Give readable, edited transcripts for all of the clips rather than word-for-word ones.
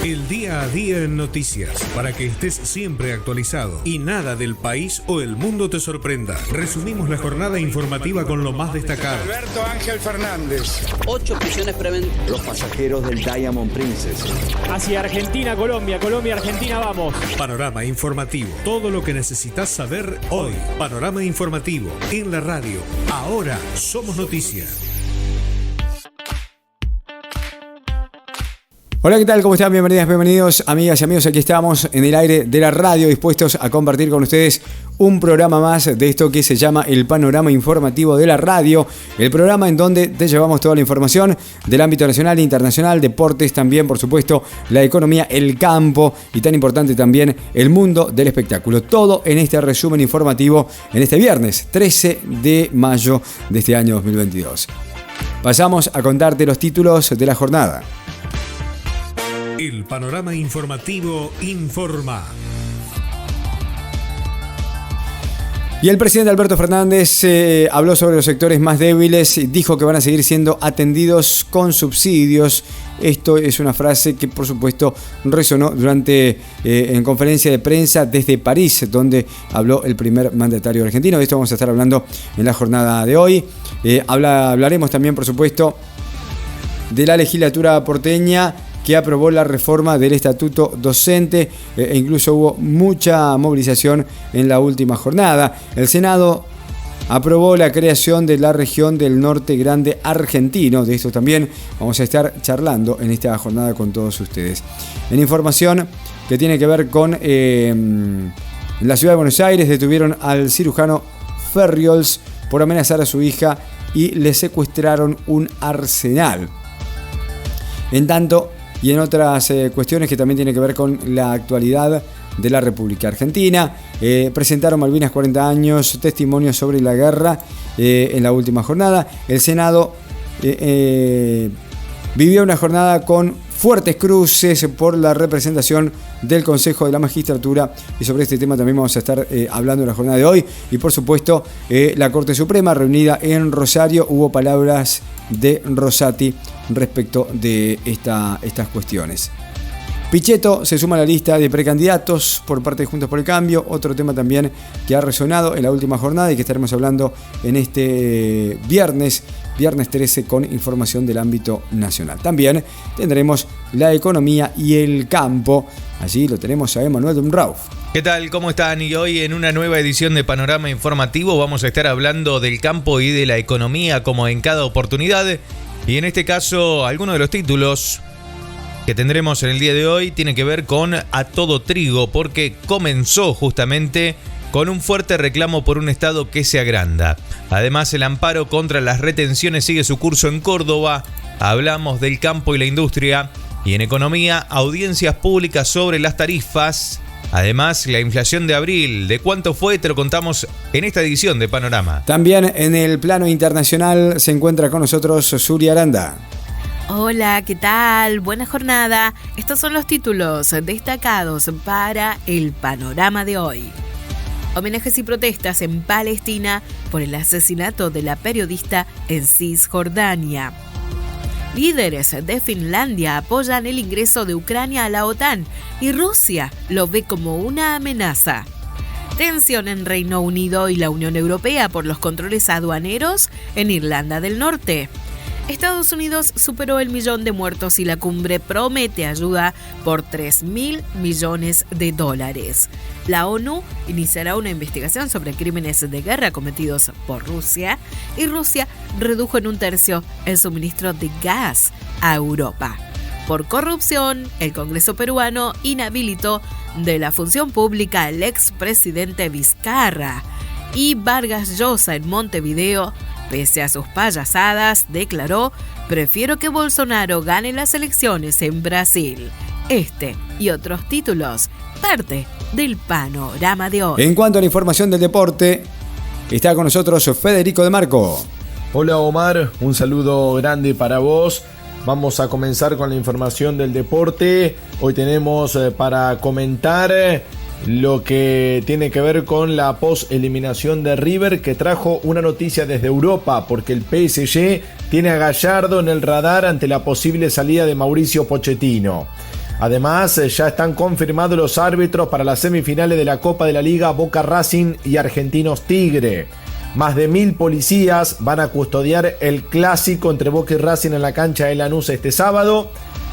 El día a día en noticias, para que estés siempre actualizado y nada del país o el mundo te sorprenda. Resumimos la jornada informativa con lo más destacado. Alberto Ángel Fernández. 8 prisiones preventivas. Los pasajeros del Diamond Princess. Hacia Argentina, Colombia, Argentina, vamos. Panorama informativo. Todo lo que necesitas saber hoy. Panorama informativo en la radio. Ahora somos noticias. Hola, ¿qué tal? ¿Cómo están? Bienvenidas, bienvenidos, amigas y amigos. Aquí estamos en el aire de la radio, dispuestos a compartir con ustedes un programa más de esto que se llama el Panorama Informativo de la Radio. El programa en donde te llevamos toda la información del ámbito nacional e internacional, deportes también, por supuesto, la economía, el campo y tan importante también el mundo del espectáculo. Todo en este resumen informativo en este viernes 13 de mayo de este año 2022. Pasamos a contarte los títulos de la jornada. El Panorama Informativo informa. Y el presidente Alberto Fernández habló sobre los sectores más débiles y dijo que van a seguir siendo atendidos con subsidios. Esto es una frase que, por supuesto, resonó durante en conferencia de prensa desde París, donde habló el primer mandatario argentino. De esto vamos a estar hablando en la jornada de hoy. Hablaremos también, por supuesto, de la legislatura porteña, que aprobó la reforma del estatuto docente e incluso hubo mucha movilización en la última jornada. El Senado aprobó la creación de la región del Norte Grande argentino. De esto también vamos a estar charlando en esta jornada con todos ustedes. En información que tiene que ver con en la ciudad de Buenos Aires, detuvieron al cirujano Ferriols por amenazar a su hija y le secuestraron un arsenal. En tanto, y en otras cuestiones que también tienen que ver con la actualidad de la República Argentina, presentaron Malvinas 40 años, testimonios sobre la guerra en la última jornada. El Senado vivió una jornada con fuertes cruces por la representación del Consejo de la Magistratura, y sobre este tema también vamos a estar hablando en la jornada de hoy. Y por supuesto, la Corte Suprema reunida en Rosario, hubo palabras de Rosati respecto de estas cuestiones. Pichetto se suma a la lista de precandidatos por parte de Juntos por el Cambio, otro tema también que ha resonado en la última jornada y que estaremos hablando en este viernes 13 con información del ámbito nacional. También tendremos la economía y el campo, allí lo tenemos a Emanuel Dumrauf. ¿Qué tal? ¿Cómo están? Y hoy en una nueva edición de Panorama Informativo vamos a estar hablando del campo y de la economía como en cada oportunidad. Y en este caso, algunos de los títulos que tendremos en el día de hoy tienen que ver con A Todo Trigo, porque comenzó justamente con un fuerte reclamo por un Estado que se agranda. Además, el amparo contra las retenciones sigue su curso en Córdoba. Hablamos del campo y la industria. Y en economía, audiencias públicas sobre las tarifas. Además, la inflación de abril, ¿de cuánto fue? Te lo contamos en esta edición de Panorama. También en el plano internacional se encuentra con nosotros Suri Aranda. Hola, ¿qué tal? Buena jornada. Estos son los títulos destacados para el Panorama de hoy. Homenajes y protestas en Palestina por el asesinato de la periodista en Cisjordania. Líderes de Finlandia apoyan el ingreso de Ucrania a la OTAN y Rusia lo ve como una amenaza. Tensión en Reino Unido y la Unión Europea por los controles aduaneros en Irlanda del Norte. Estados Unidos superó el 1.000.000 de muertos y la cumbre promete ayuda por $3.000 millones. La ONU iniciará una investigación sobre crímenes de guerra cometidos por Rusia y Rusia redujo en 1/3 el suministro de gas a Europa. Por corrupción, el Congreso peruano inhabilitó de la función pública al expresidente Vizcarra y Vargas Llosa en Montevideo, pese a sus payasadas, declaró: prefiero que Bolsonaro gane las elecciones en Brasil. Este y otros títulos, parte del Panorama de hoy. En cuanto a la información del deporte, está con nosotros Federico De Marco. Hola Omar, un saludo grande para vos. Vamos a comenzar con la información del deporte. Hoy tenemos para comentar lo que tiene que ver con la post-eliminación de River, que trajo una noticia desde Europa, porque el PSG tiene a Gallardo en el radar ante la posible salida de Mauricio Pochettino. Además, ya están confirmados los árbitros para las semifinales de la Copa de la Liga Boca Racing y Argentinos Tigre. Más de 1000 policías van a custodiar el clásico entre Boca y Racing en la cancha de Lanús este sábado.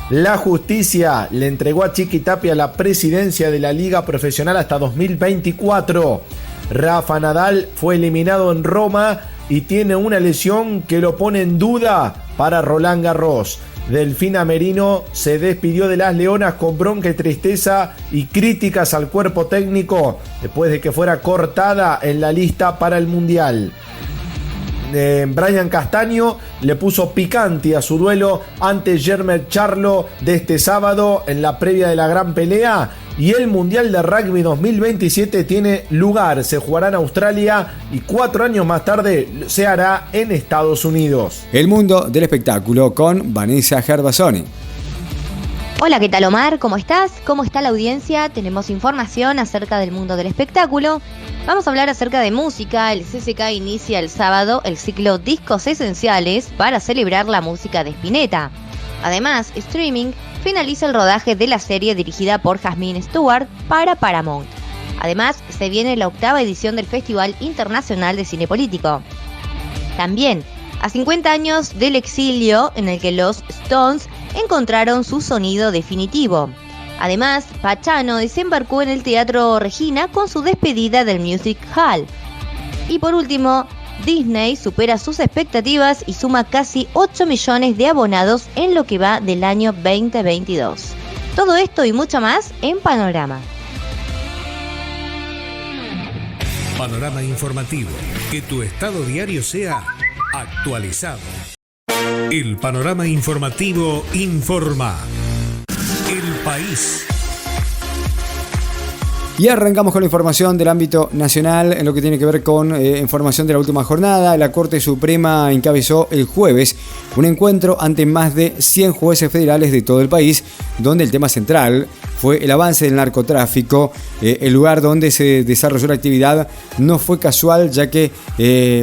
La justicia le entregó a Chiqui Tapia la presidencia de la Liga Profesional hasta 2024. Rafa Nadal fue eliminado en Roma y tiene una lesión que lo pone en duda para Roland Garros. Delfina Merino se despidió de las Leonas con bronca y tristeza y críticas al cuerpo técnico después de que fuera cortada en la lista para el Mundial. Brian Castaño le puso picante a su duelo ante Jermel Charlo de este sábado en la previa de la gran pelea. Y el Mundial de Rugby 2027 tiene lugar, se jugará en Australia y 4 años más tarde se hará en Estados Unidos. El mundo del espectáculo con Vanessa Gervasoni. Hola, ¿qué tal Omar? ¿Cómo estás? ¿Cómo está la audiencia? Tenemos información acerca del mundo del espectáculo. Vamos a hablar acerca de música. El CCK inicia el sábado el ciclo Discos Esenciales para celebrar la música de Spinetta. Además, Streaming finaliza el rodaje de la serie dirigida por Jasmine Stewart para Paramount. Además, se viene la 8ª edición del Festival Internacional de Cine Político. También, a 50 años del exilio en el que los Stones encontraron su sonido definitivo. Además, Pachano desembarcó en el Teatro Regina con su despedida del Music Hall. Y por último, Disney supera sus expectativas y suma casi 8 millones de abonados en lo que va del año 2022. Todo esto y mucho más en Panorama. Panorama informativo. Que tu estado diario sea actualizado. El Panorama informativo informa. El país. Y arrancamos con la información del ámbito nacional en lo que tiene que ver con información de la última jornada. La Corte Suprema encabezó el jueves un encuentro ante más de 100 jueces federales de todo el país, donde el tema central fue el avance del narcotráfico. El lugar donde se desarrolló la actividad no fue casual, ya que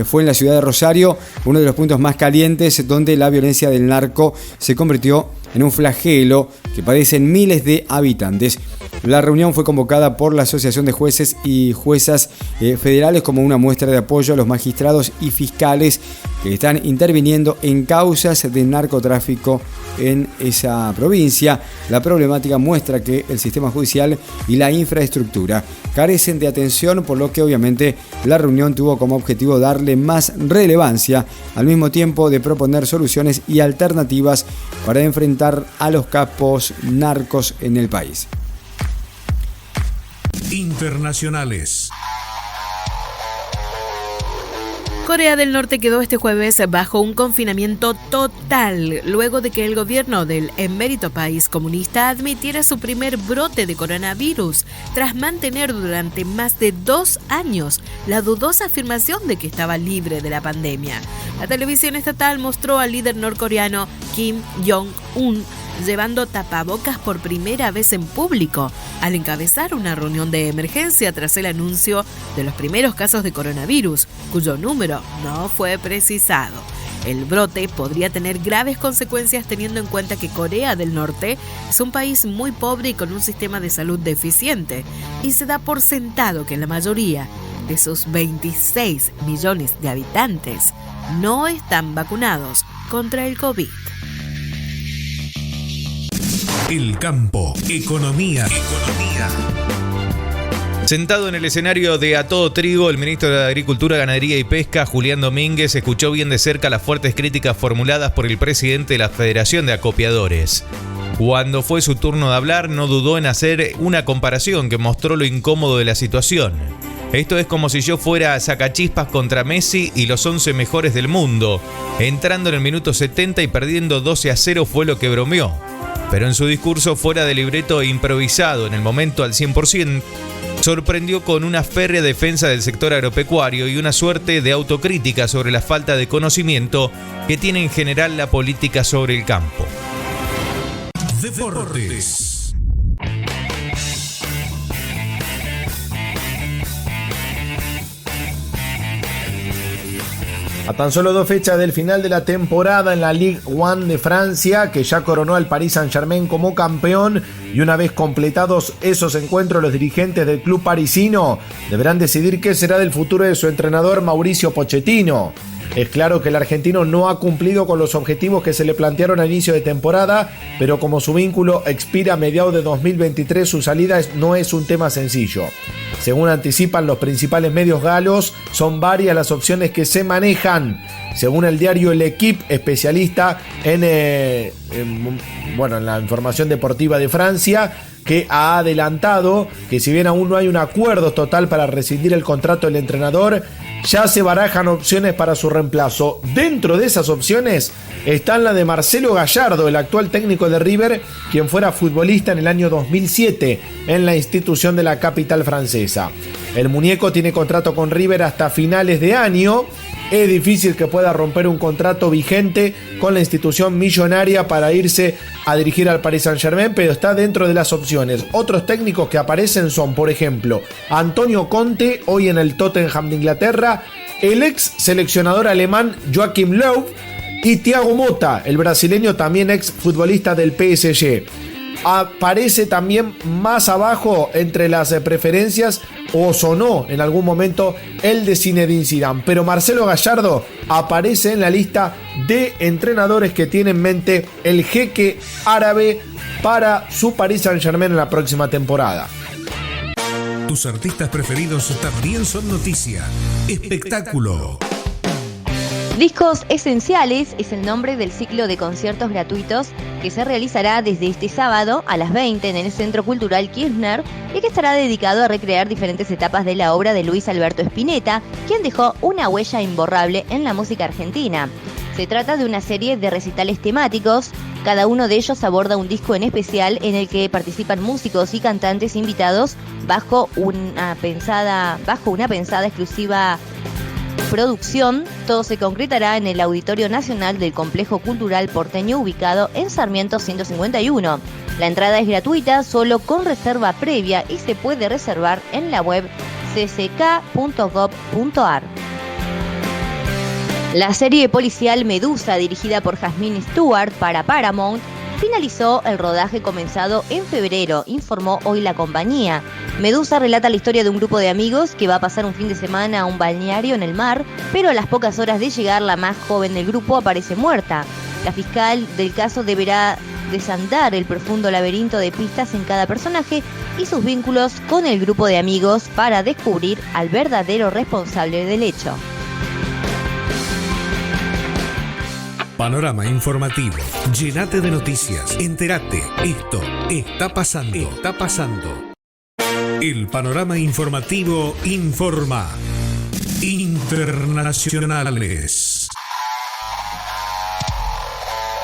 fue en la ciudad de Rosario, uno de los puntos más calientes, donde la violencia del narco se convirtió en un flagelo que padecen miles de habitantes. La reunión fue convocada por la Asociación de Jueces y Juezas Federales como una muestra de apoyo a los magistrados y fiscales que están interviniendo en causas de narcotráfico en esa provincia. La problemática muestra que el sistema judicial y la infraestructura carecen de atención, por lo que obviamente la reunión tuvo como objetivo darle más relevancia, al mismo tiempo de proponer soluciones y alternativas para enfrentar a los capos narcos en el país. Internacionales. Corea del Norte quedó este jueves bajo un confinamiento total luego de que el gobierno del emérito país comunista admitiera su primer brote de coronavirus tras mantener durante más de 2 años la dudosa afirmación de que estaba libre de la pandemia. La televisión estatal mostró al líder norcoreano Kim Jong-un llevando tapabocas por primera vez en público al encabezar una reunión de emergencia tras el anuncio de los primeros casos de coronavirus, cuyo número no fue precisado. El brote podría tener graves consecuencias teniendo en cuenta que Corea del Norte es un país muy pobre y con un sistema de salud deficiente, y se da por sentado que la mayoría de sus 26 millones de habitantes no están vacunados contra el COVID. El campo, economía. Sentado en el escenario de A Todo Trigo, el ministro de Agricultura, Ganadería y Pesca, Julián Domínguez, escuchó bien de cerca las fuertes críticas formuladas por el presidente de la Federación de Acopiadores. Cuando fue su turno de hablar, no dudó en hacer una comparación que mostró lo incómodo de la situación. Esto es como si yo fuera sacachispas contra Messi y los 11 mejores del mundo. Entrando en el minuto 70 y perdiendo 12-0 fue lo que bromeó. Pero en su discurso fuera de libreto e improvisado en el momento al 100%, sorprendió con una férrea defensa del sector agropecuario y una suerte de autocrítica sobre la falta de conocimiento que tiene en general la política sobre el campo. Deportes. A tan solo 2 fechas del final de la temporada en la Ligue 1 de Francia, que ya coronó al Paris Saint-Germain como campeón, y una vez completados esos encuentros, los dirigentes del club parisino deberán decidir qué será del futuro de su entrenador Mauricio Pochettino. Es claro que el argentino no ha cumplido con los objetivos que se le plantearon a inicio de temporada, pero como su vínculo expira a mediados de 2023, su salida no es un tema sencillo. Según anticipan los principales medios galos, son varias las opciones que se manejan. Según el diario L'Equipe, especialista en la información deportiva de Francia, que ha adelantado que si bien aún no hay un acuerdo total para rescindir el contrato del entrenador, ya se barajan opciones para su reemplazo. Dentro de esas opciones están la de Marcelo Gallardo, el actual técnico de River, quien fuera futbolista en el año 2007 en la institución de la capital francesa. El muñeco tiene contrato con River hasta finales de año. Es difícil que pueda romper un contrato vigente con la institución millonaria para irse a dirigir al Paris Saint-Germain, pero está dentro de las opciones. Otros técnicos que aparecen son, por ejemplo, Antonio Conte, hoy en el Tottenham de Inglaterra, el ex seleccionador alemán Joachim Löw y Thiago Motta, el brasileño también ex futbolista del PSG. Aparece también más abajo entre las preferencias, o sonó en algún momento, el de Zinedine Zidane, pero Marcelo Gallardo aparece en la lista de entrenadores que tiene en mente el jeque árabe para su Paris Saint-Germain en la próxima temporada. Tus artistas preferidos también son noticia. Espectáculo. Discos Esenciales es el nombre del ciclo de conciertos gratuitos que se realizará desde este sábado a las 20 en el Centro Cultural Kirchner y que estará dedicado a recrear diferentes etapas de la obra de Luis Alberto Spinetta, quien dejó una huella imborrable en la música argentina. Se trata de una serie de recitales temáticos, cada uno de ellos aborda un disco en especial en el que participan músicos y cantantes invitados bajo una pensada exclusiva producción. Todo se concretará en el Auditorio Nacional del Complejo Cultural Porteño, ubicado en Sarmiento 151. La entrada es gratuita, solo con reserva previa, y se puede reservar en la web cck.gov.ar. La serie policial Medusa, dirigida por Jasmine Stewart para Paramount, finalizó el rodaje comenzado en febrero, informó hoy la compañía. Medusa relata la historia de un grupo de amigos que va a pasar un fin de semana a un balneario en el mar, pero a las pocas horas de llegar, la más joven del grupo aparece muerta. La fiscal del caso deberá desandar el profundo laberinto de pistas en cada personaje y sus vínculos con el grupo de amigos para descubrir al verdadero responsable del hecho. Panorama informativo. Llénate de noticias. Entérate. Esto está pasando. Está pasando. El panorama informativo informa. Internacionales.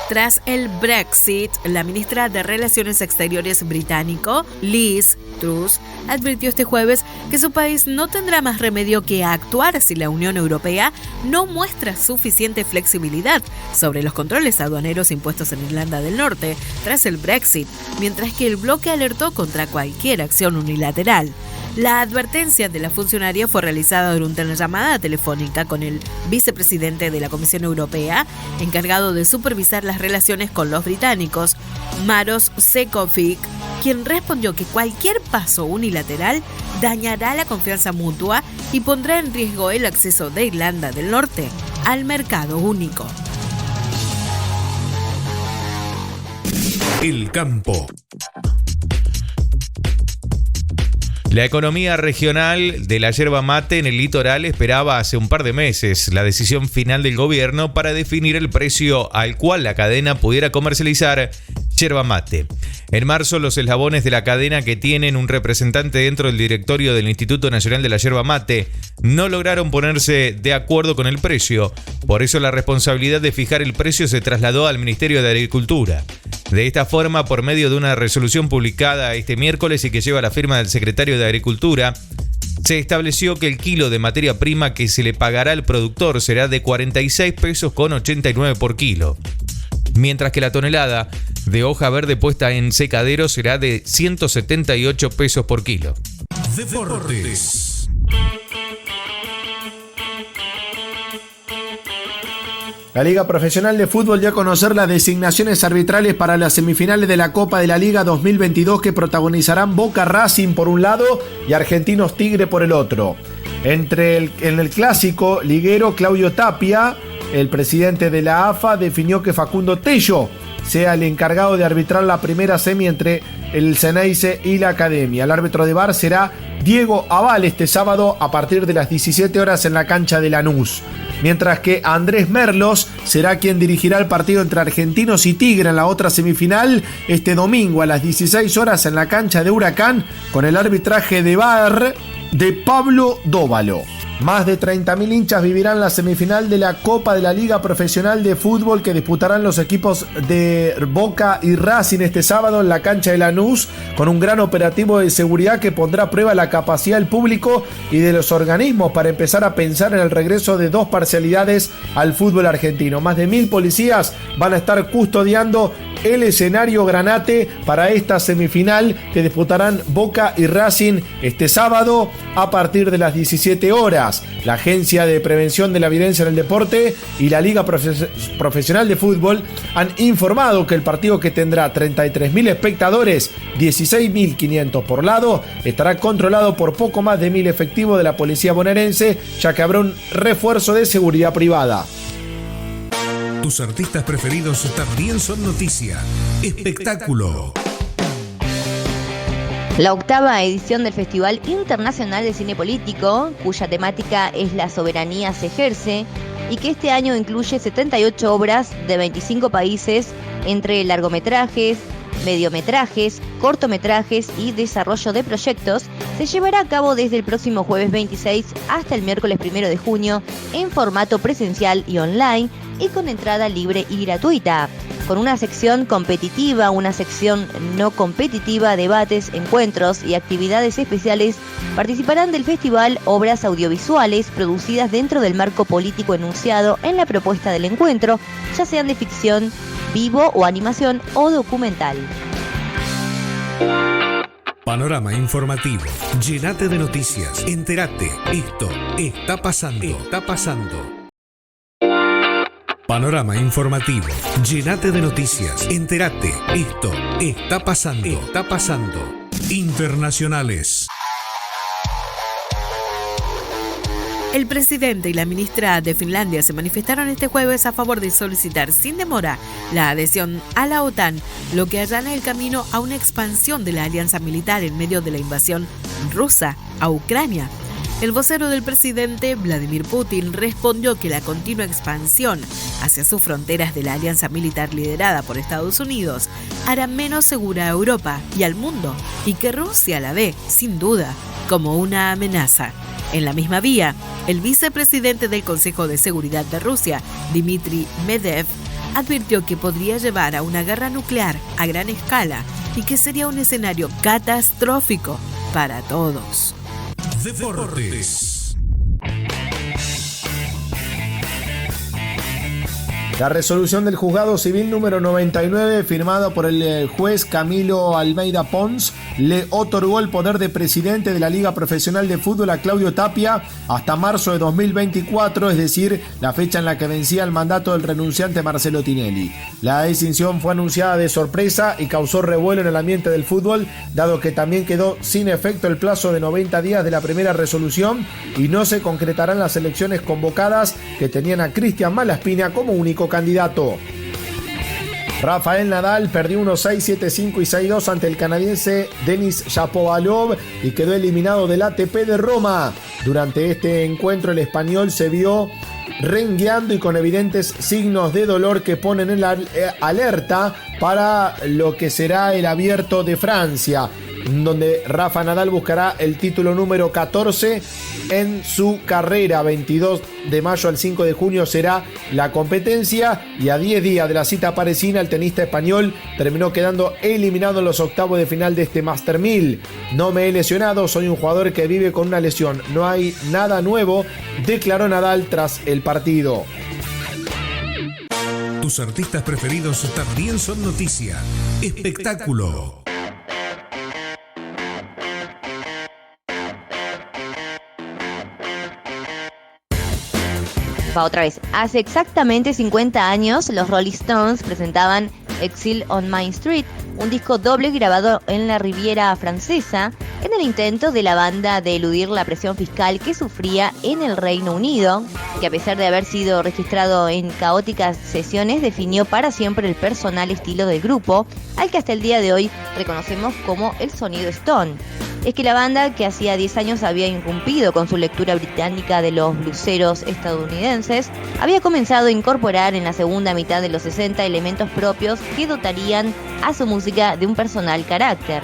Tras el Brexit, la ministra de Relaciones Exteriores británico, Liz Truss, advirtió este jueves que su país no tendrá más remedio que actuar si la Unión Europea no muestra suficiente flexibilidad sobre los controles aduaneros impuestos en Irlanda del Norte tras el Brexit, mientras que el bloque alertó contra cualquier acción unilateral. La advertencia de la funcionaria fue realizada durante una llamada telefónica con el vicepresidente de la Comisión Europea, encargado de supervisar las relaciones con los británicos, Maros Sefcovic, quien respondió que cualquier paso unilateral dañará la confianza mutua y pondrá en riesgo el acceso de Irlanda del Norte al mercado único. El campo. La economía regional de la yerba mate en el litoral esperaba hace un par de meses la decisión final del gobierno para definir el precio al cual la cadena pudiera comercializar yerba mate. En marzo, los eslabones de la cadena, que tienen un representante dentro del directorio del Instituto Nacional de la Yerba Mate, no lograron ponerse de acuerdo con el precio. Por eso la responsabilidad de fijar el precio se trasladó al Ministerio de Agricultura. De esta forma, por medio de una resolución publicada este miércoles y que lleva la firma del secretario de Agricultura, se estableció que el kilo de materia prima que se le pagará al productor será de 46 pesos con 89 por kilo, mientras que la tonelada de hoja verde puesta en secadero será de 178 pesos por kilo. Deportes. La Liga Profesional de Fútbol dio a conocer las designaciones arbitrales para las semifinales de la Copa de la Liga 2022 que protagonizarán Boca Racing por un lado y Argentinos Tigre por el otro. En el clásico liguero, Claudio Tapia, el presidente de la AFA, definió que Facundo Tello sea el encargado de arbitrar la primera semi entre el Ceneice y la Academia. El árbitro de VAR será Diego Aval este sábado a partir de las 17 horas en la cancha de Lanús. Mientras que Andrés Merlos será quien dirigirá el partido entre Argentinos y Tigre en la otra semifinal este domingo a las 16 horas en la cancha de Huracán con el arbitraje de VAR de Pablo Dóvalo. Más de 30.000 hinchas vivirán la semifinal de la Copa de la Liga Profesional de Fútbol que disputarán los equipos de Boca y Racing este sábado en la cancha de Lanús con un gran operativo de seguridad que pondrá a prueba la capacidad del público y de los organismos para empezar a pensar en el regreso de dos parcialidades al fútbol argentino. Más de 1.000 policías van a estar custodiando el escenario granate para esta semifinal que disputarán Boca y Racing este sábado a partir de las 17 horas. La Agencia de Prevención de la Violencia en el Deporte y la Liga Profesional de Fútbol han informado que el partido, que tendrá 33.000 espectadores, 16.500 por lado, estará controlado por poco más de 1.000 efectivos de la policía bonaerense, ya que habrá un refuerzo de seguridad privada. Tus artistas preferidos también son noticia. Espectáculo. La octava edición del Festival Internacional de Cine Político, cuya temática es la soberanía se ejerce, y que este año incluye 78 obras de 25 países entre largometrajes, mediometrajes, cortometrajes y desarrollo de proyectos, se llevará a cabo desde el próximo jueves 26 hasta el miércoles 1 de junio en formato presencial y online y con entrada libre y gratuita. Con una sección competitiva, una sección no competitiva, debates, encuentros y actividades especiales, participarán del festival obras audiovisuales producidas dentro del marco político enunciado en la propuesta del encuentro, ya sean de ficción, vivo o animación o documental. Panorama informativo. Llénate de noticias. Entérate. Esto está pasando. Está pasando. Panorama informativo. Llénate de noticias. Entérate. Esto está pasando. Está pasando. Internacionales. El presidente y la ministra de Finlandia se manifestaron este jueves a favor de solicitar sin demora la adhesión a la OTAN, lo que allana el camino a una expansión de la alianza militar en medio de la invasión rusa a Ucrania. El vocero del presidente, Vladimir Putin, respondió que la continua expansión hacia sus fronteras de la alianza militar liderada por Estados Unidos hará menos segura a Europa y al mundo, y que Rusia la ve, sin duda, como una amenaza. En la misma vía, el vicepresidente del Consejo de Seguridad de Rusia, Dmitry Medvedev, advirtió que podría llevar a una guerra nuclear a gran escala y que sería un escenario catastrófico para todos. Deportes. La resolución del juzgado civil número 99, firmada por el juez Camilo Almeida Pons, le otorgó el poder de presidente de la Liga Profesional de Fútbol a Claudio Tapia hasta marzo de 2024, es decir, la fecha en la que vencía el mandato del renunciante Marcelo Tinelli. La decisión fue anunciada de sorpresa y causó revuelo en el ambiente del fútbol, dado que también quedó sin efecto el plazo de 90 días de la primera resolución y no se concretarán las elecciones convocadas que tenían a Cristian Malaspina como único candidato. Rafael Nadal perdió 1-6, 7-5 y 6-2 ante el canadiense Denis Shapovalov y quedó eliminado del ATP de Roma. Durante este encuentro el español se vio rengueando y con evidentes signos de dolor que ponen en la alerta para lo que será el Abierto de Francia, donde Rafa Nadal buscará el título número 14 en su carrera. 22 de mayo al 5 de junio será la competencia y a 10 días de la cita parisina el tenista español terminó quedando eliminado en los octavos de final de este Master 1000. No me he lesionado, soy un jugador que vive con una lesión, no hay nada nuevo, declaró Nadal tras el partido. Tus artistas preferidos también son noticia. Espectáculo. Otra vez, hace exactamente 50 años los Rolling Stones presentaban Exile on Main Street, un disco doble grabado en la Riviera Francesa, en el intento de la banda de eludir la presión fiscal que sufría en el Reino Unido, que a pesar de haber sido registrado en caóticas sesiones, definió para siempre el personal estilo del grupo, al que hasta el día de hoy reconocemos como el sonido Stone. Es que la banda, que hacía 10 años había irrumpido con su lectura británica de los bluseros estadounidenses, había comenzado a incorporar en la segunda mitad de los 60 elementos propios que dotarían a su música de un personal carácter.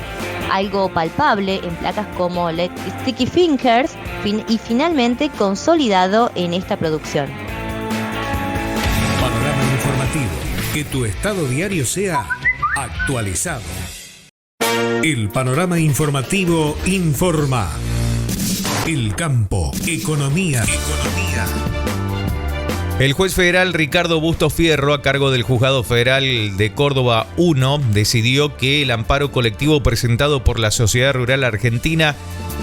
Algo palpable en placas como Let Sticky Fingers y finalmente consolidado en esta producción. Panorama informativo. Que tu estado diario sea actualizado. El panorama informativo informa. El campo, economía. El juez federal Ricardo Bustos Fierro, a cargo del Juzgado Federal de Córdoba 1, decidió que el amparo colectivo presentado por la Sociedad Rural Argentina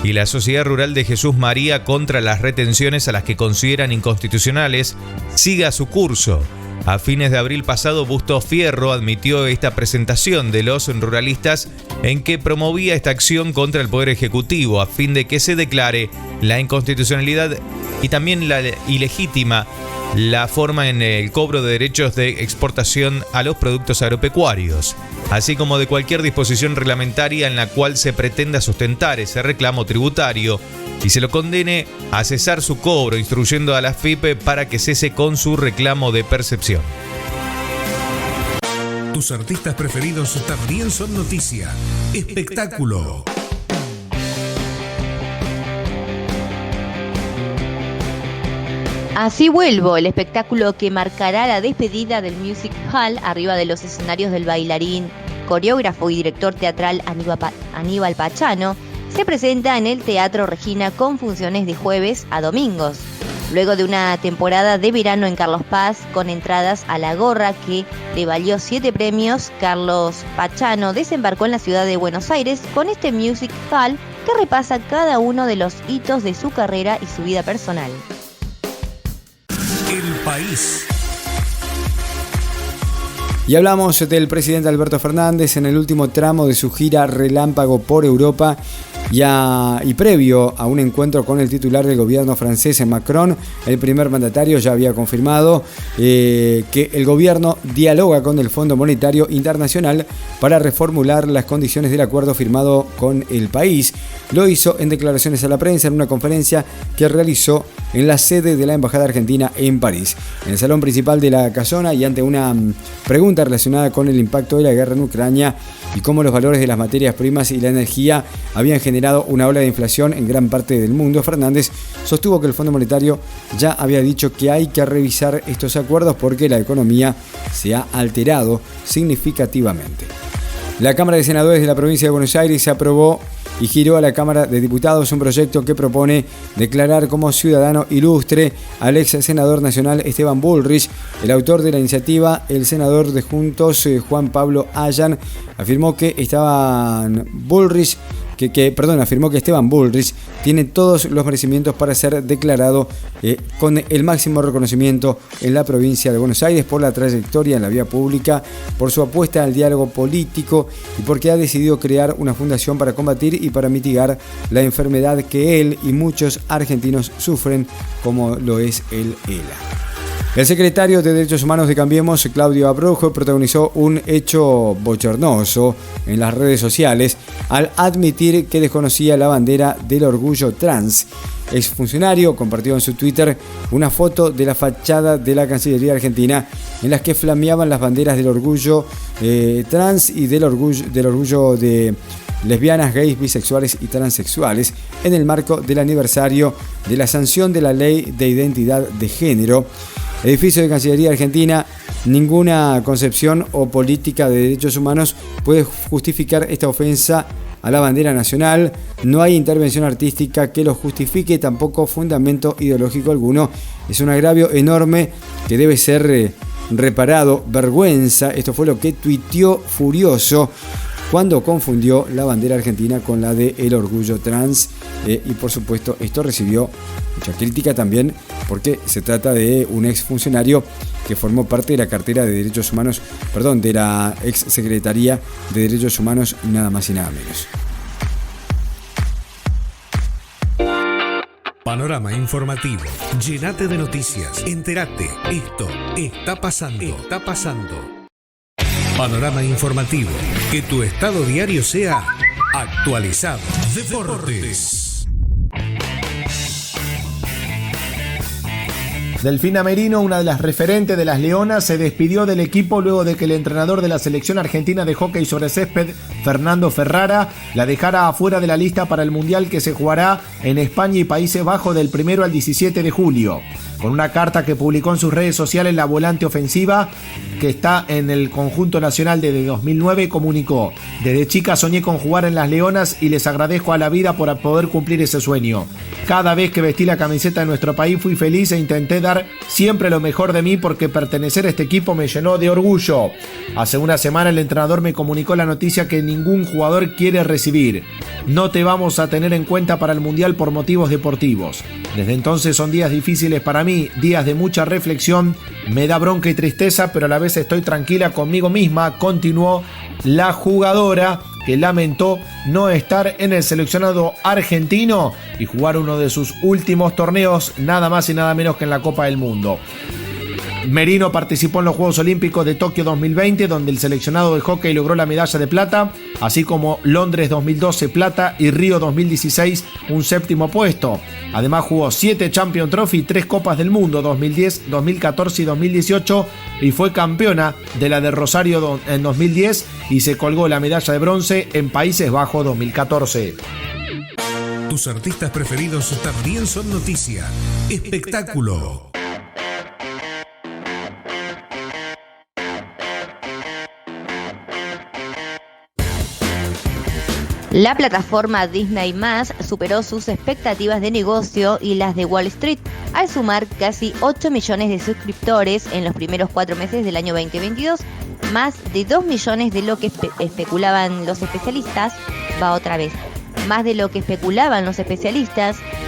y la Sociedad Rural de Jesús María contra las retenciones a las que consideran inconstitucionales siga su curso. A fines de abril pasado, Bustos Fierro admitió esta presentación de los ruralistas en que promovía esta acción contra el Poder Ejecutivo a fin de que se declare la inconstitucionalidad y también la ilegítima la forma en el cobro de derechos de exportación a los productos agropecuarios, así como de cualquier disposición reglamentaria en la cual se pretenda sustentar ese reclamo tributario y se lo condene a cesar su cobro, instruyendo a la AFIP para que cese con su reclamo de percepción. Tus artistas preferidos también son noticia. Espectáculo. Así vuelvo, el espectáculo que marcará la despedida del Music Hall arriba de los escenarios del bailarín, coreógrafo y director teatral Aníbal Pachano, se presenta en el Teatro Regina con funciones de jueves a domingos. Luego de una temporada de verano en Carlos Paz con entradas a la gorra que le valió 7 premios, Carlos Pachano desembarcó en la ciudad de Buenos Aires con este Music Hall que repasa cada uno de los hitos de su carrera y su vida personal. El país. Y hablamos del presidente Alberto Fernández en el último tramo de su gira relámpago por Europa y previo a un encuentro con el titular del gobierno francés, Macron. El primer mandatario ya había confirmado que el gobierno dialoga con el Fondo Monetario Internacional para reformular las condiciones del acuerdo firmado con el país. Lo hizo en declaraciones a la prensa en una conferencia que realizó en la sede de la Embajada Argentina en París, en el salón principal de la casona, y ante una pregunta relacionada con el impacto de la guerra en Ucrania y cómo los valores de las materias primas y la energía habían generado una ola de inflación en gran parte del mundo, Fernández sostuvo que el Fondo Monetario ya había dicho que hay que revisar estos acuerdos porque la economía se ha alterado significativamente. La Cámara de Senadores de la provincia de Buenos Aires aprobó y giró a la Cámara de Diputados un proyecto que propone declarar como ciudadano ilustre al ex senador nacional Esteban Bullrich. El autor de la iniciativa, el senador de Juntos, Juan Pablo Allan, afirmó que Esteban Bullrich tiene todos los merecimientos para ser declarado con el máximo reconocimiento en la provincia de Buenos Aires por la trayectoria en la vía pública, por su apuesta al diálogo político y porque ha decidido crear una fundación para combatir y para mitigar la enfermedad que él y muchos argentinos sufren, como lo es el ELA. El secretario de Derechos Humanos de Cambiemos, Claudio Abrujo, protagonizó un hecho bochornoso en las redes sociales al admitir que desconocía la bandera del orgullo trans. El funcionario compartió en su Twitter una foto de la fachada de la Cancillería Argentina en las que flameaban las banderas del orgullo trans y del orgullo de lesbianas, gays, bisexuales y transexuales en el marco del aniversario de la sanción de la Ley de Identidad de Género. Edificio de Cancillería Argentina: ninguna concepción o política de derechos humanos puede justificar esta ofensa a la bandera nacional. No hay intervención artística que lo justifique, tampoco fundamento ideológico alguno. Es un agravio enorme que debe ser reparado. Vergüenza. Esto fue lo que tuiteó furioso cuando confundió la bandera argentina con la de el orgullo trans, y por supuesto esto recibió mucha crítica también porque se trata de un exfuncionario que formó parte de la cartera de Derechos Humanos, de la ex Secretaría de Derechos Humanos, nada más y nada menos. Panorama informativo. Llénate de noticias. Entérate. Esto está pasando. Panorama informativo. Que tu estado diario sea actualizado. Deportes. Delfina Merino, una de las referentes de las Leonas, se despidió del equipo luego de que el entrenador de la selección argentina de hockey sobre césped, Fernando Ferrara, la dejara afuera de la lista para el Mundial que se jugará en España y Países Bajos del 1 al 17 de julio. Con una carta que publicó en sus redes sociales, la volante ofensiva, que está en el conjunto nacional desde 2009, comunicó: desde chica soñé con jugar en las Leonas y les agradezco a la vida por poder cumplir ese sueño. Cada vez que vestí la camiseta de nuestro país fui feliz e intenté dar siempre lo mejor de mí porque pertenecer a este equipo me llenó de orgullo. Hace una semana el entrenador me comunicó la noticia que ningún jugador quiere recibir: no te vamos a tener en cuenta para el Mundial por motivos deportivos. Desde entonces son días difíciles para mí, días de mucha reflexión, me da bronca y tristeza, pero a la vez estoy tranquila conmigo misma, continuó la jugadora, que lamentó no estar en el seleccionado argentino y jugar uno de sus últimos torneos, nada más y nada menos que en la Copa del Mundo. Merino participó en los Juegos Olímpicos de Tokio 2020, donde el seleccionado de hockey logró la medalla de plata, así como Londres 2012 plata y Río 2016 un séptimo puesto. Además jugó 7 Champions Trophy y 3 Copas del Mundo 2010, 2014 y 2018 y fue campeona de la de Rosario en 2010 y se colgó la medalla de bronce en Países Bajos 2014. Tus artistas preferidos también son noticia. Espectáculo. La plataforma Disney+ superó sus expectativas de negocio y las de Wall Street, al sumar casi 8 millones de suscriptores en los primeros 4 meses del año 2022, más de 2 millones de lo que especulaban los especialistas,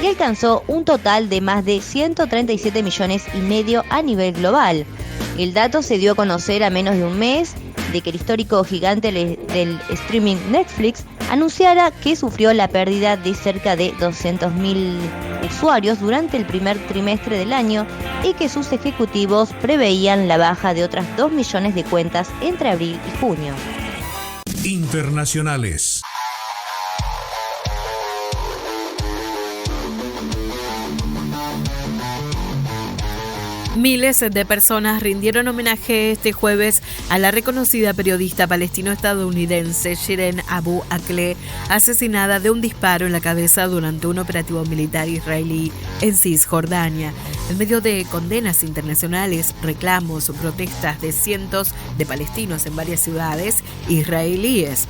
y alcanzó un total de más de 137 millones y medio a nivel global. El dato se dio a conocer a menos de un mes de que el histórico gigante del streaming Netflix anunciara que sufrió la pérdida de cerca de 200.000 usuarios durante el primer trimestre del año y que sus ejecutivos preveían la baja de otras 2 millones de cuentas entre abril y junio. Internacionales. Miles de personas rindieron homenaje este jueves a la reconocida periodista palestino-estadounidense Shirin Abu Akleh, asesinada de un disparo en la cabeza durante un operativo militar israelí en Cisjordania. En medio de condenas internacionales, reclamos o protestas de cientos de palestinos en varias ciudades israelíes,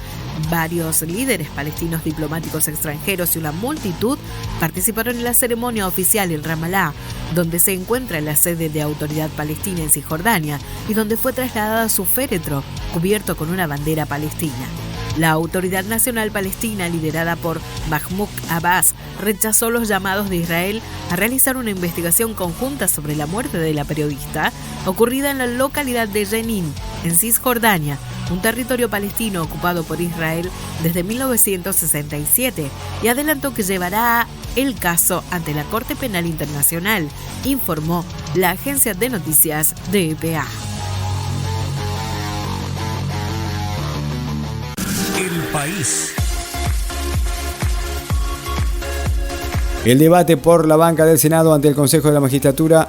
varios líderes palestinos diplomáticos extranjeros y una multitud participaron en la ceremonia oficial en Ramallah, donde se encuentra la sede de Autoridad Palestina en Cisjordania y donde fue trasladada su féretro cubierto con una bandera palestina. La Autoridad Nacional Palestina, liderada por Mahmoud Abbas, rechazó los llamados de Israel a realizar una investigación conjunta sobre la muerte de la periodista, ocurrida en la localidad de Jenin, en Cisjordania, un territorio palestino ocupado por Israel desde 1967, y adelantó que llevará el caso ante la Corte Penal Internacional, informó la agencia de noticias de EPA. El país. El debate por la banca del Senado ante el Consejo de la Magistratura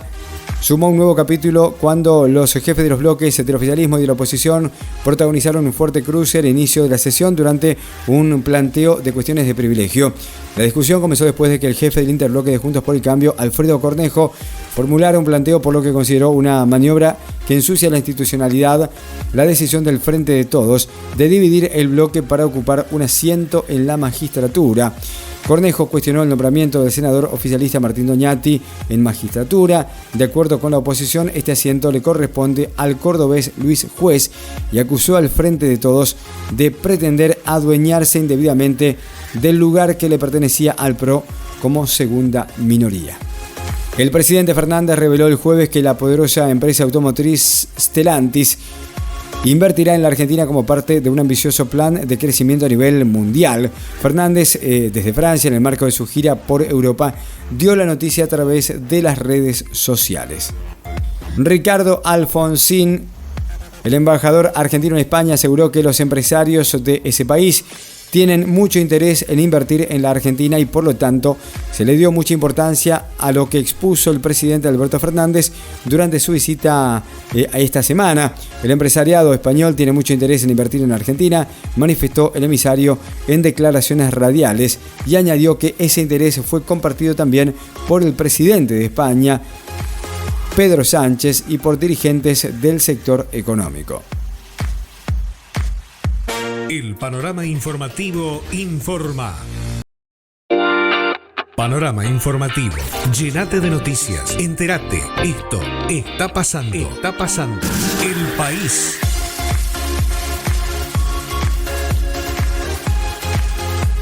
sumó un nuevo capítulo cuando los jefes de los bloques del oficialismo y de la oposición protagonizaron un fuerte cruce al inicio de la sesión durante un planteo de cuestiones de privilegio. La discusión comenzó después de que el jefe del interbloque de Juntos por el Cambio, Alfredo Cornejo, formulara un planteo por lo que consideró una maniobra que ensucia la institucionalidad, la decisión del Frente de Todos de dividir el bloque para ocupar un asiento en la magistratura. Cornejo cuestionó el nombramiento del senador oficialista Martín Doñati en magistratura. De acuerdo con la oposición, este asiento le corresponde al cordobés Luis Juez y acusó al Frente de Todos de pretender adueñarse indebidamente del lugar que le pertenecía al PRO como segunda minoría. El presidente Fernández reveló el jueves que la poderosa empresa automotriz Stellantis invertirá en la Argentina como parte de un ambicioso plan de crecimiento a nivel mundial. Fernández, desde Francia, en el marco de su gira por Europa, dio la noticia a través de las redes sociales. Ricardo Alfonsín, el embajador argentino en España, aseguró que los empresarios de ese país tienen mucho interés en invertir en la Argentina y por lo tanto se le dio mucha importancia a lo que expuso el presidente Alberto Fernández durante su visita esta semana. El empresariado español tiene mucho interés en invertir en Argentina, manifestó el emisario en declaraciones radiales y añadió que ese interés fue compartido también por el presidente de España, Pedro Sánchez, y por dirigentes del sector económico. El panorama informativo informa. Panorama informativo. Llénate de noticias. Entérate. Esto está pasando. Está pasando. El país.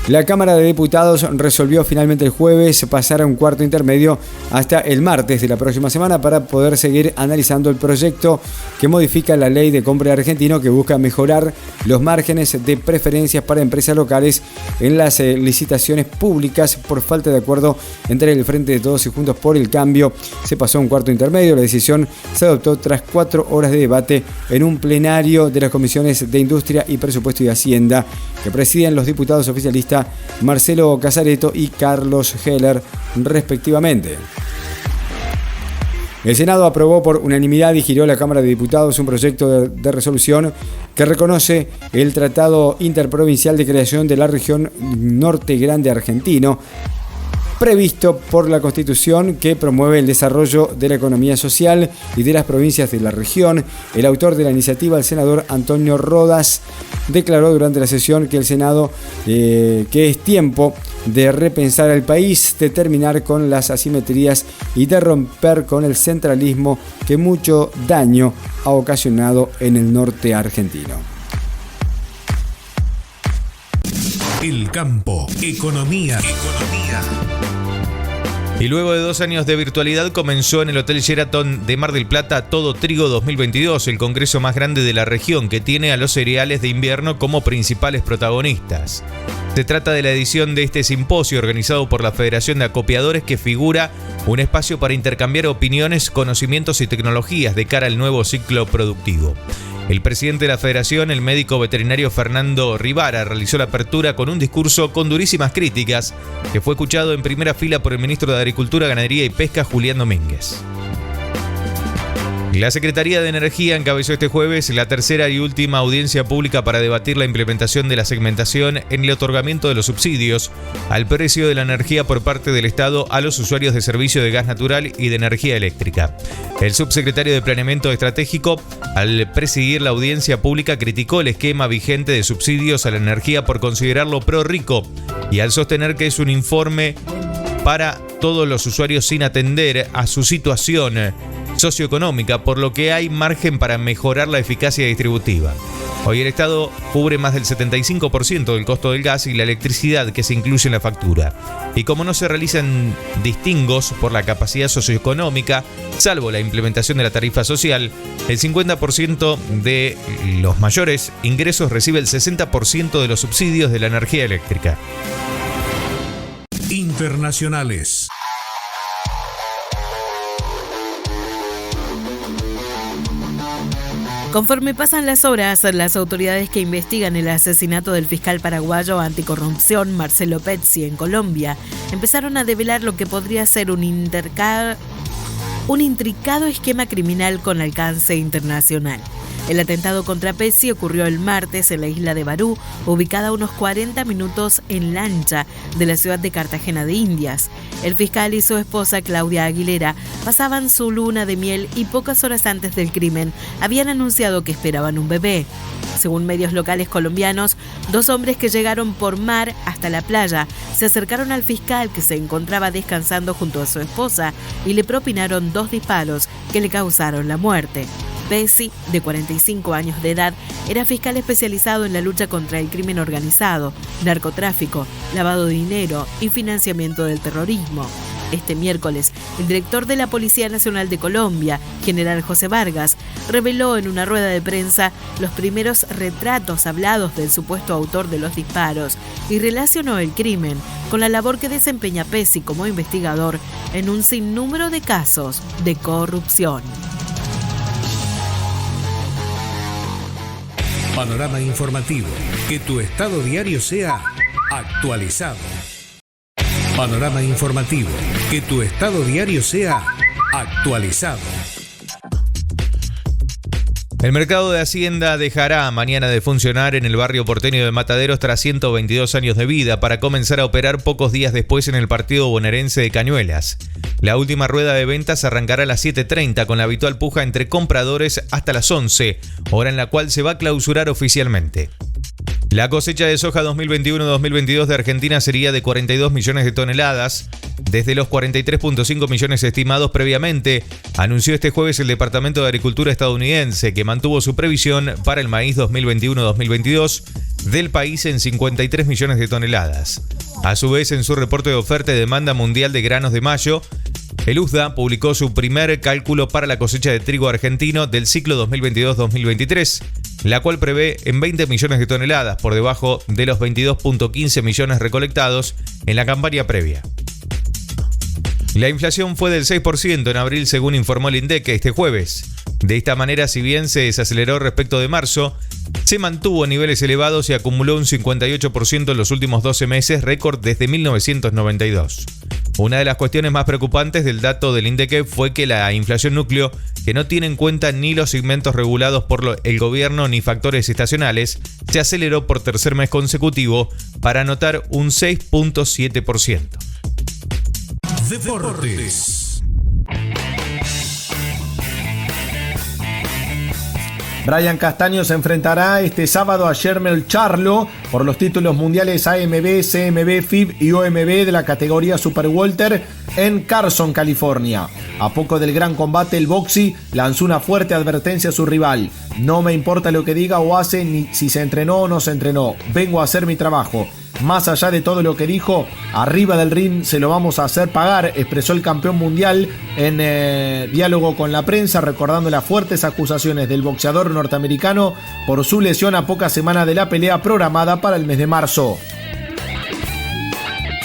La Cámara de Diputados resolvió finalmente el jueves pasar a un cuarto intermedio hasta el martes de la próxima semana para poder seguir analizando el proyecto que modifica la ley de compra argentino, que busca mejorar los márgenes de preferencias para empresas locales en las licitaciones públicas. Por falta de acuerdo entre el Frente de Todos y Juntos por el Cambio, se pasó a un cuarto intermedio. La decisión se adoptó tras 4 horas de debate en un plenario de las comisiones de Industria y Presupuesto y Hacienda, que presiden los diputados oficialistas Marcelo Casareto y Carlos Heller, respectivamente. El Senado aprobó por unanimidad y giró a la Cámara de Diputados un proyecto de resolución que reconoce el Tratado Interprovincial de Creación de la Región Norte Grande Argentino, previsto por la Constitución, que promueve el desarrollo de la economía social y de las provincias de la región. El autor de la iniciativa, el senador Antonio Rodas, declaró durante la sesión que el Senado que es tiempo de repensar al país, de terminar con las asimetrías y de romper con el centralismo que mucho daño ha ocasionado en el norte argentino. El campo. Economía. Y luego de 2 años de virtualidad comenzó en el Hotel Sheraton de Mar del Plata Todo Trigo 2022, el congreso más grande de la región que tiene a los cereales de invierno como principales protagonistas. Se trata de la edición de este simposio organizado por la Federación de Acopiadores, que figura un espacio para intercambiar opiniones, conocimientos y tecnologías de cara al nuevo ciclo productivo. El presidente de la federación, el médico veterinario Fernando Rivara, realizó la apertura con un discurso con durísimas críticas que fue escuchado en primera fila por el ministro de Agricultura, Ganadería y Pesca, Julián Domínguez. La Secretaría de Energía encabezó este jueves la tercera y última audiencia pública para debatir la implementación de la segmentación en el otorgamiento de los subsidios al precio de la energía por parte del Estado a los usuarios de servicio de gas natural y de energía eléctrica. El subsecretario de Planeamiento Estratégico, al presidir la audiencia pública, criticó el esquema vigente de subsidios a la energía por considerarlo pro-rico y al sostener que es un informe para todos los usuarios sin atender a su situación socioeconómica, por lo que hay margen para mejorar la eficacia distributiva. Hoy el Estado cubre más del 75% del costo del gas y la electricidad que se incluye en la factura. Y como no se realizan distingos por la capacidad socioeconómica, salvo la implementación de la tarifa social, el 50% de los mayores ingresos recibe el 60% de los subsidios de la energía eléctrica. Internacionales. Conforme pasan las horas, las autoridades que investigan el asesinato del fiscal paraguayo anticorrupción Marcelo Pezzi en Colombia empezaron a develar lo que podría ser un intricado esquema criminal con alcance internacional. El atentado contra Pesci ocurrió el martes en la isla de Barú, ubicada a unos 40 minutos en lancha de la ciudad de Cartagena de Indias. El fiscal y su esposa Claudia Aguilera pasaban su luna de miel y pocas horas antes del crimen habían anunciado que esperaban un bebé. Según medios locales colombianos, 2 hombres que llegaron por mar hasta la playa se acercaron al fiscal que se encontraba descansando junto a su esposa y le propinaron 2 disparos que le causaron la muerte. Pesci, de 45 años de edad, era fiscal especializado en la lucha contra el crimen organizado, narcotráfico, lavado de dinero y financiamiento del terrorismo. Este miércoles, el director de la Policía Nacional de Colombia, general José Vargas, reveló en una rueda de prensa los primeros retratos hablados del supuesto autor de los disparos y relacionó el crimen con la labor que desempeña Pesci como investigador en un sinnúmero de casos de corrupción. Panorama informativo. Que tu estado diario sea actualizado. Panorama informativo. Que tu estado diario sea actualizado. El mercado de Hacienda dejará mañana de funcionar en el barrio porteño de Mataderos tras 122 años de vida para comenzar a operar pocos días después en el partido bonaerense de Cañuelas. La última rueda de ventas arrancará a las 7:30 con la habitual puja entre compradores hasta las 11, hora en la cual se va a clausurar oficialmente. La cosecha de soja 2021-2022 de Argentina sería de 42 millones de toneladas, desde los 43.5 millones estimados previamente, anunció este jueves el Departamento de Agricultura estadounidense, que mantuvo su previsión para el maíz 2021-2022 del país en 53 millones de toneladas. A su vez, en su reporte de oferta y demanda mundial de granos de mayo, el USDA publicó su primer cálculo para la cosecha de trigo argentino del ciclo 2022-2023, la cual prevé en 20 millones de toneladas, por debajo de los 22.15 millones recolectados en la campaña previa. La inflación fue del 6% en abril, según informó el INDEC este jueves. De esta manera, si bien se desaceleró respecto de marzo, se mantuvo en niveles elevados y acumuló un 58% en los últimos 12 meses, récord desde 1992. Una de las cuestiones más preocupantes del dato del INDEC fue que la inflación núcleo, que no tiene en cuenta ni los segmentos regulados por el gobierno ni factores estacionales, se aceleró por tercer mes consecutivo para anotar un 6.7%. Deportes. Brian Castaño se enfrentará este sábado a Jermel Charlo por los títulos mundiales AMB, CMB, FIB y OMB de la categoría Super Welter en Carson, California. A poco del gran combate, el Boxy lanzó una fuerte advertencia a su rival. No me importa lo que diga o hace, ni si se entrenó o no se entrenó. Vengo a hacer mi trabajo. Más allá de todo lo que dijo, arriba del ring se lo vamos a hacer pagar, expresó el campeón mundial en diálogo con la prensa, recordando las fuertes acusaciones del boxeador norteamericano por su lesión a pocas semanas de la pelea programada para el mes de marzo.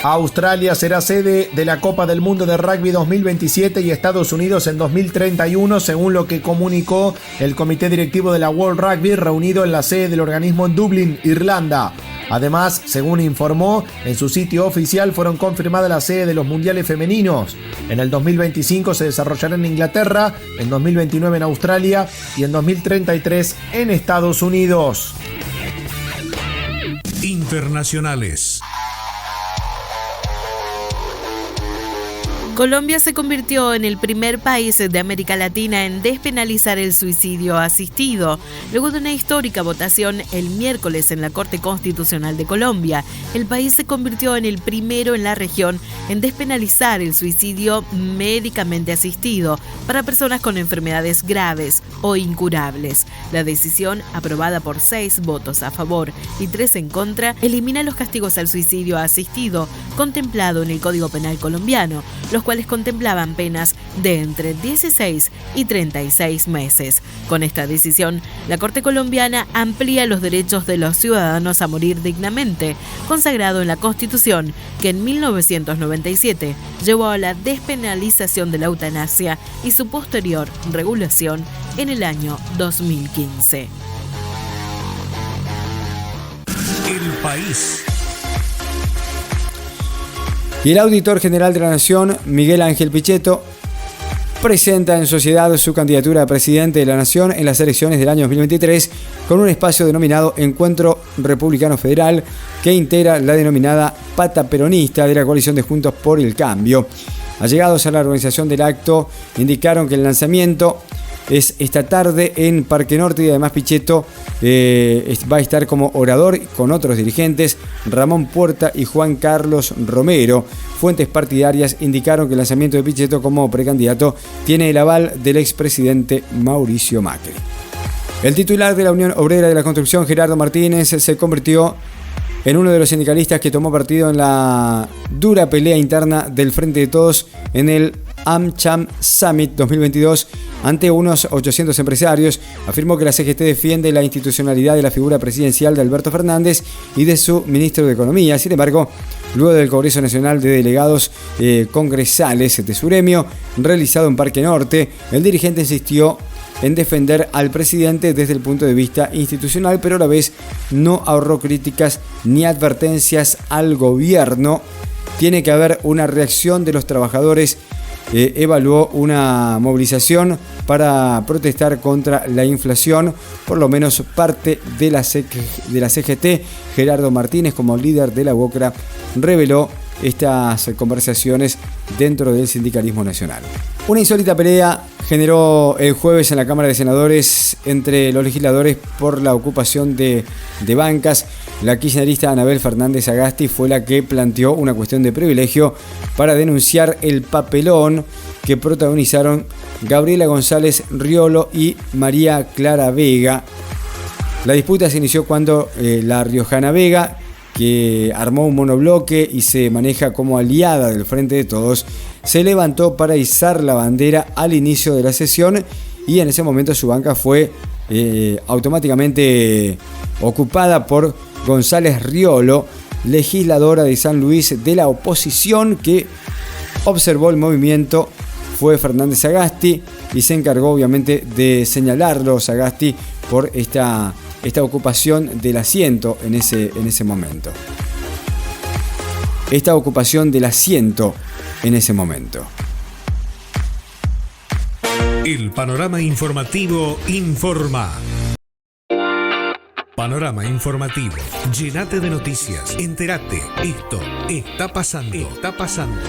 Australia será sede de la Copa del Mundo de Rugby 2027 y Estados Unidos en 2031, según lo que comunicó el comité directivo de la World Rugby reunido en la sede del organismo en Dublín, Irlanda. Además, según informó en su sitio oficial, fueron confirmadas las sedes de los mundiales femeninos. En el 2025 se desarrollará en Inglaterra, en 2029 en Australia y en 2033 en Estados Unidos. Internacionales. Colombia se convirtió en el primer país de América Latina en despenalizar el suicidio asistido, luego de una histórica votación el miércoles en la Corte Constitucional de Colombia. El país se convirtió en el primero en la región en despenalizar el suicidio médicamente asistido para personas con enfermedades graves o incurables. La decisión, aprobada por 6 votos a favor y 3 en contra, elimina los castigos al suicidio asistido contemplado en el Código Penal colombiano, los cuales contemplaban penas de entre 16 y 36 meses. Con esta decisión, la Corte colombiana amplía los derechos de los ciudadanos a morir dignamente, consagrado en la Constitución, que en 1997 llevó a la despenalización de la eutanasia y su posterior regulación en el año 2015. El país. Y el auditor general de la Nación, Miguel Ángel Pichetto, presenta en sociedad su candidatura a presidente de la Nación en las elecciones del año 2023 con un espacio denominado Encuentro Republicano Federal que integra la denominada pata peronista de la coalición de Juntos por el Cambio. Allegados a la organización del acto indicaron que el lanzamiento es esta tarde en Parque Norte y además Pichetto va a estar como orador con otros dirigentes, Ramón Puerta y Juan Carlos Romero. Fuentes partidarias indicaron que el lanzamiento de Pichetto como precandidato tiene el aval del expresidente Mauricio Macri. El titular de la Unión Obrera de la Construcción, Gerardo Martínez, se convirtió en uno de los sindicalistas que tomó partido en la dura pelea interna del Frente de Todos en el AmCham Summit 2022 ante unos 800 empresarios. Afirmó que la CGT defiende la institucionalidad de la figura presidencial de Alberto Fernández y de su ministro de Economía. Sin embargo, luego del Congreso Nacional de Delegados Congresales de su gremio, realizado en Parque Norte, el dirigente insistió en defender al presidente desde el punto de vista institucional, pero a la vez no ahorró críticas ni advertencias al gobierno. Tiene que haber una reacción de los trabajadores. Evaluó una movilización para protestar contra la inflación. Por lo menos parte de la CGT, Gerardo Martínez, como líder de la UOCRA, reveló estas conversaciones dentro del sindicalismo nacional. Una insólita pelea generó el jueves en la Cámara de Senadores entre los legisladores por la ocupación de bancas. La kirchnerista Anabel Fernández Agasti fue la que planteó una cuestión de privilegio para denunciar el papelón que protagonizaron Gabriela González Riolo y María Clara Vega. La disputa se inició cuando la riojana Vega, que armó un monobloque y se maneja como aliada del Frente de Todos, se levantó para izar la bandera al inicio de la sesión y en ese momento su banca fue automáticamente ocupada por González Riolo, legisladora de San Luis de la oposición, que observó el movimiento. Fue Fernández Agasti y se encargó obviamente de señalarlo Sagasti por esta ocupación del asiento en ese momento. Esta ocupación del asiento en ese momento. El panorama informativo informa. Panorama informativo. Llénate de noticias. Entérate. Esto está pasando. Está pasando.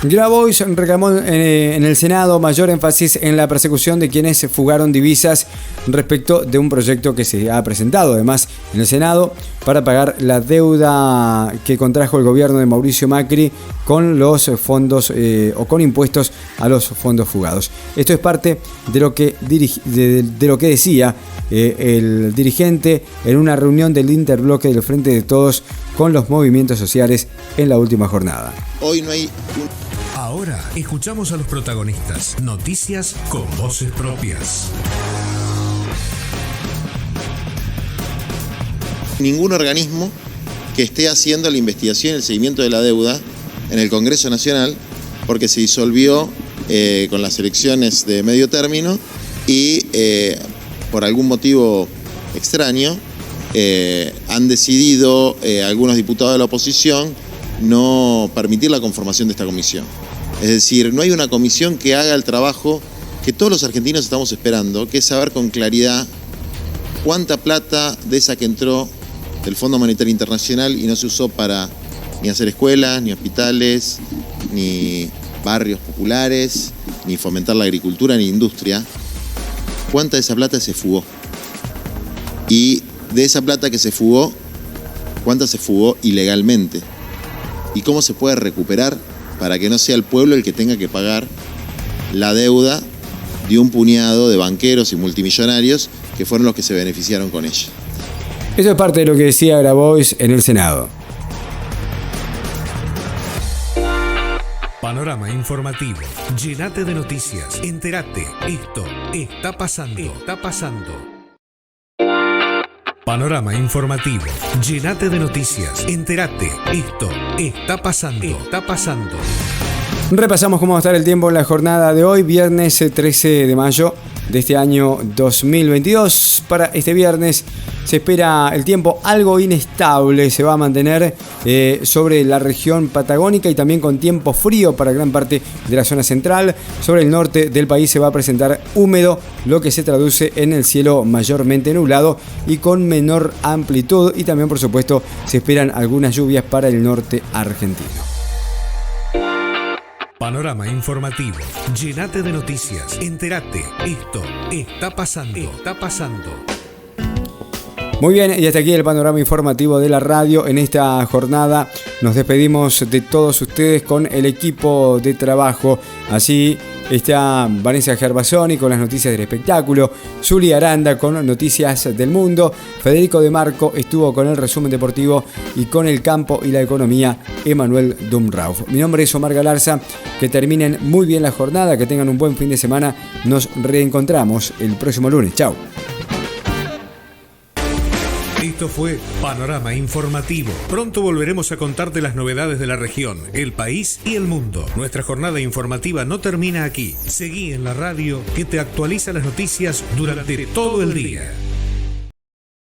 Grabois reclamó en el Senado mayor énfasis en la persecución de quienes fugaron divisas respecto de un proyecto que se ha presentado además en el Senado para pagar la deuda que contrajo el gobierno de Mauricio Macri con los fondos o con impuestos a los fondos fugados. Esto es parte de lo que decía el dirigente en una reunión del interbloque del Frente de Todos con los movimientos sociales en la última jornada. Hoy no hay Ahora escuchamos a los protagonistas. Noticias con voces propias. ningún organismo que esté haciendo la investigación y el seguimiento de la deuda en el Congreso Nacional, porque se disolvió con las elecciones de medio término y por algún motivo extraño han decidido algunos diputados de la oposición no permitir la conformación de esta comisión. Es decir, no hay una comisión que haga el trabajo que todos los argentinos estamos esperando, que es saber con claridad cuánta plata de esa que entró del Fondo Monetario Internacional y no se usó para ni hacer escuelas, ni hospitales, ni barrios populares, ni fomentar la agricultura, ni industria, cuánta de esa plata se fugó. Y de esa plata que se fugó, cuánta se fugó ilegalmente. Y cómo se puede recuperar para que no sea el pueblo el que tenga que pagar la deuda de un puñado de banqueros y multimillonarios que fueron los que se beneficiaron con ella. Eso es parte de lo que decía Grabois en el Senado. Panorama informativo. Llénate de noticias. Entérate. Esto está pasando. Está pasando. Panorama informativo. Llénate de noticias. Entérate. Esto está pasando. Está pasando. Repasamos cómo va a estar el tiempo en la jornada de hoy, viernes 13 de mayo de este año 2022. Para este viernes se espera el tiempo algo inestable, se va a mantener sobre la región patagónica y también con tiempo frío para gran parte de la zona central. Sobre el norte del país se va a presentar húmedo, lo que se traduce en el cielo mayormente nublado y con menor amplitud, y también por supuesto se esperan algunas lluvias para el norte argentino. Panorama informativo. Llenate de noticias. Entérate. Esto está pasando. Está pasando. Muy bien, y hasta aquí el panorama informativo de la radio. En esta jornada nos despedimos de todos ustedes con el equipo de trabajo. Así está Vanessa Gervasoni con las noticias del espectáculo, Zuli Aranda con noticias del mundo, Federico De Marco estuvo con el resumen deportivo y con el campo y la economía, Emanuel Dumrauf. Mi nombre es Omar Galarza, que terminen muy bien la jornada, que tengan un buen fin de semana. Nos reencontramos el próximo lunes. Chao. Esto fue Panorama Informativo. Pronto volveremos a contarte las novedades de la región, el país y el mundo. Nuestra jornada informativa no termina aquí. Seguí en la radio, que te actualiza las noticias durante todo el día.